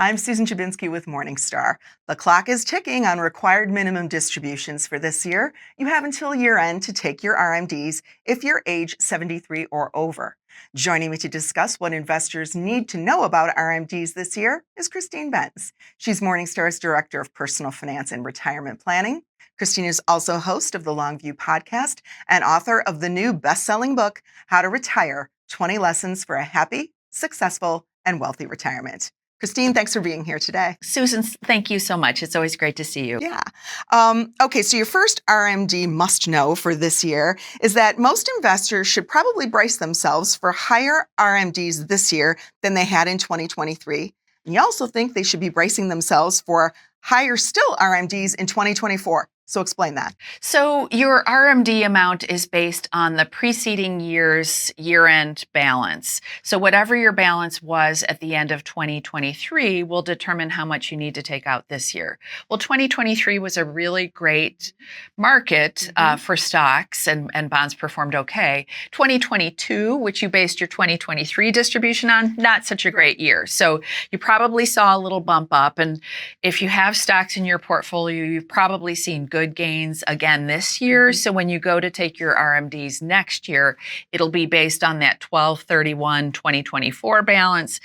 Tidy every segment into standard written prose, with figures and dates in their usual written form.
I'm Susan Chubinski with Morningstar. The clock is ticking on required minimum distributions for this year. You have until year end to take your RMDs if you're age 73 or over. Joining me to discuss what investors need to know about RMDs this year is Christine Benz. She's Morningstar's Director of Personal Finance and Retirement Planning. Christine is also host of the Longview podcast and author of the new best-selling book, How to Retire: 20 Lessons for a Happy, Successful, and Wealthy Retirement. Christine, thanks for being here today. Susan, thank you so much. It's always great to see you. Yeah. Okay, so your first RMD must know for this year is that most investors should probably brace themselves for higher RMDs this year than they had in 2023. And you also think they should be bracing themselves for higher still RMDs in 2024. So explain that. So your RMD amount is based on the preceding year's year-end balance. So whatever your balance was at the end of 2023 will determine how much you need to take out this year. Well, 2023 was a really great market for stocks, and bonds performed okay. 2022, which you based your 2023 distribution on, not such a great year. So you probably saw a little bump up. And if you have stocks in your portfolio, you've probably seen good gains again this year. So when you go to take your RMDs next year, it'll be based on that 12/31/2024 balance.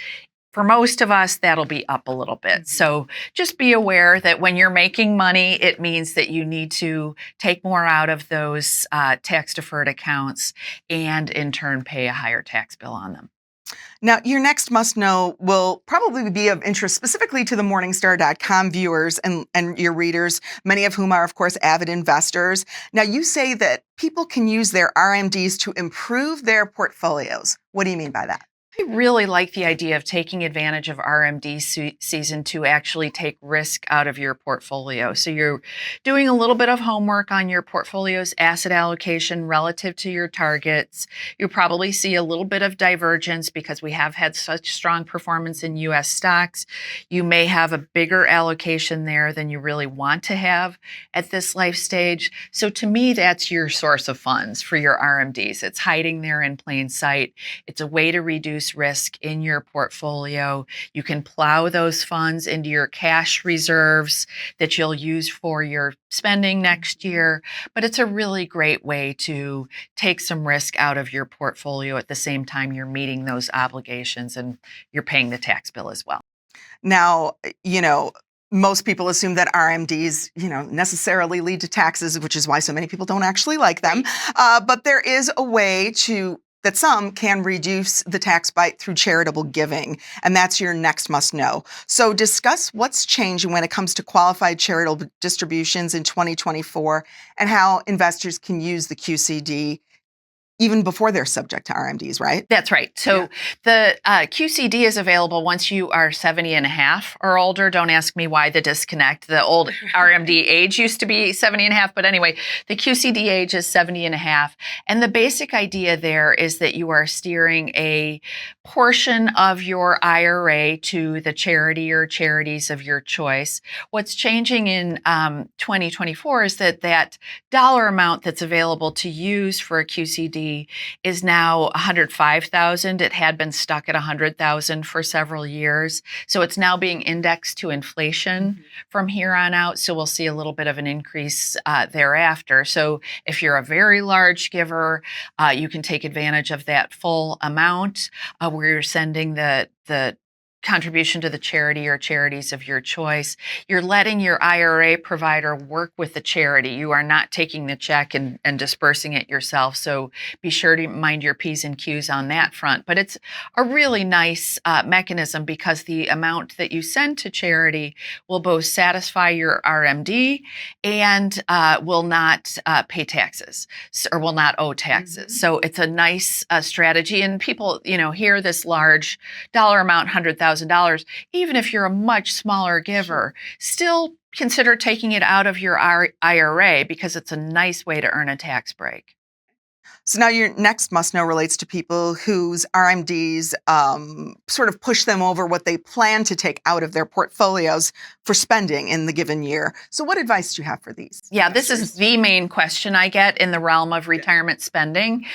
For most of us, that'll be up a little bit. So just be aware that when you're making money, it means that you need to take more out of those tax-deferred accounts and in turn pay a higher tax bill on them. Now, your next must know will probably be of interest specifically to the Morningstar.com viewers and your readers, many of whom are, of course, avid investors. Now, you say that people can use their RMDs to improve their portfolios. What do you mean by that? I really like the idea of taking advantage of RMD season to actually take risk out of your portfolio. So you're doing a little bit of homework on your portfolio's asset allocation relative to your targets. You probably see a little bit of divergence because we have had such strong performance in U.S. stocks. You may have a bigger allocation there than you really want to have at this life stage. So to me, that's your source of funds for your RMDs. It's hiding there in plain sight. It's a way to reduce risk in your portfolio. You can plow those funds into your cash reserves that you'll use for your spending next year. But it's a really great way to take some risk out of your portfolio at the same time you're meeting those obligations and you're paying the tax bill as well. Now, most people assume that RMDs, necessarily lead to taxes, which is why so many people don't actually like them. But there is a way that some can reduce the tax bite through charitable giving, and that's your next must know. So discuss what's changing when it comes to qualified charitable distributions in 2024 and how investors can use the QCD even before they're subject to RMDs, right? That's right. So the QCD is available once you are 70 and a half or older. Don't ask me why the disconnect. The old RMD age used to be 70 and a half. But anyway, the QCD age is 70 and a half. And the basic idea there is that you are steering a portion of your IRA to the charity or charities of your choice. What's changing in 2024 is that dollar amount that's available to use for a QCD is now $105,000. It had been stuck at $100,000 for several years. So it's now being indexed to inflation from here on out. So we'll see a little bit of an increase thereafter. So if you're a very large giver, you can take advantage of that full amount where you're sending the contribution to the charity or charities of your choice. You're letting your IRA provider work with the charity. You are not taking the check and dispersing it yourself. So be sure to mind your P's and Q's on that front. But it's a really nice mechanism because the amount that you send to charity will both satisfy your RMD and will not pay taxes or will not owe taxes. So it's a nice strategy. And people, hear this large dollar amount, $100,000, even if you're a much smaller giver, still consider taking it out of your IRA because it's a nice way to earn a tax break. So now your next must know relates to people whose RMDs sort of push them over what they plan to take out of their portfolios for spending in the given year. So what advice do you have for these? Yeah, this is the main question I get in the realm of retirement spending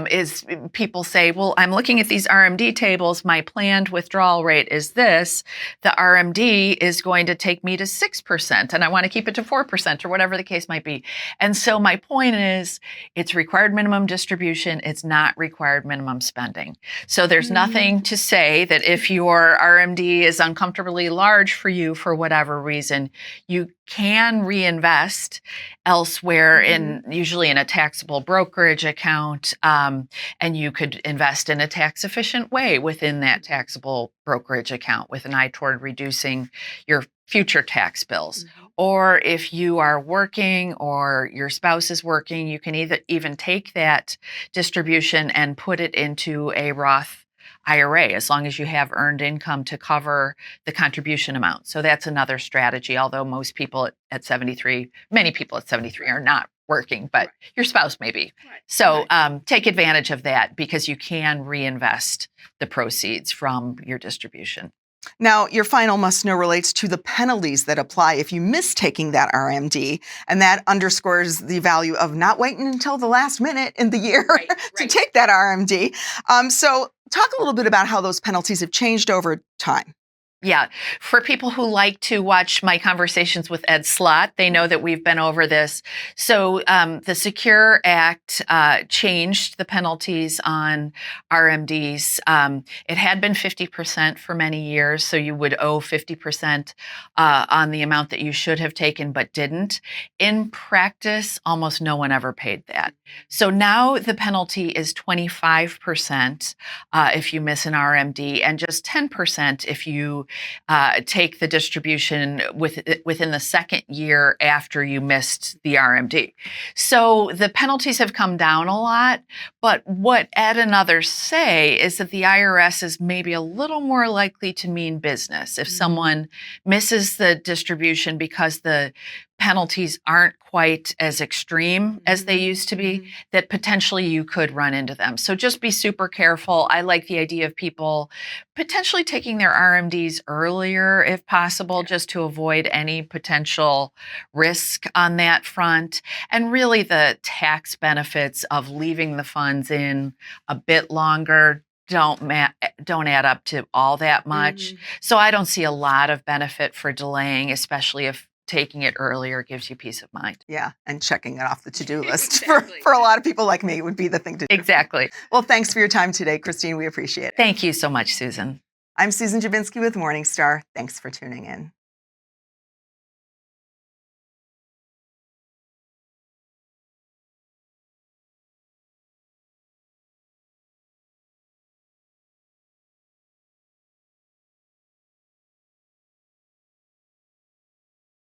is people say, well, I'm looking at these RMD tables. My planned withdrawal rate is this. The RMD is going to take me to 6%, and I want to keep it to 4% or whatever the case might be. And so my point is, it's required minimum distribution. It's not required minimum spending. So there's nothing to say that if your RMD is uncomfortably large for you for whatever reason, you can reinvest elsewhere usually in a taxable brokerage account, and you could invest in a tax efficient way within that taxable brokerage account with an eye toward reducing your future tax bills. Or if you are working or your spouse is working, you can even take that distribution and put it into a Roth IRA, as long as you have earned income to cover the contribution amount. So that's another strategy, although most people at 73, many people at 73 are not working, but your spouse may be. So take advantage of that because you can reinvest the proceeds from your distribution. Now, your final must know relates to the penalties that apply if you miss taking that RMD, and that underscores the value of not waiting until the last minute in the year to take that RMD. So talk a little bit about how those penalties have changed over time. Yeah. For people who like to watch my conversations with Ed Slott, they know that we've been over this. So the Secure Act changed the penalties on RMDs. It had been 50% for many years, so you would owe 50% on the amount that you should have taken but didn't. In practice, almost no one ever paid that. So now the penalty is 25% if you miss an RMD and just 10% if you take the distribution within the second year after you missed the RMD. So the penalties have come down a lot, but what Ed and others say is that the IRS is maybe a little more likely to mean business if someone misses the distribution because the penalties aren't quite as extreme as they used to be, that potentially you could run into them. So just be super careful. I like the idea of people potentially taking their RMDs earlier if possible, just to avoid any potential risk on that front. And really the tax benefits of leaving the funds in a bit longer don't add up to all that much. So I don't see a lot of benefit for delaying, especially if taking it earlier gives you peace of mind. Yeah, and checking it off the to-do list for a lot of people like me would be the thing to do. Exactly. Well, thanks for your time today, Christine. We appreciate it. Thank you so much, Susan. I'm Susan Jabinski with Morningstar. Thanks for tuning in.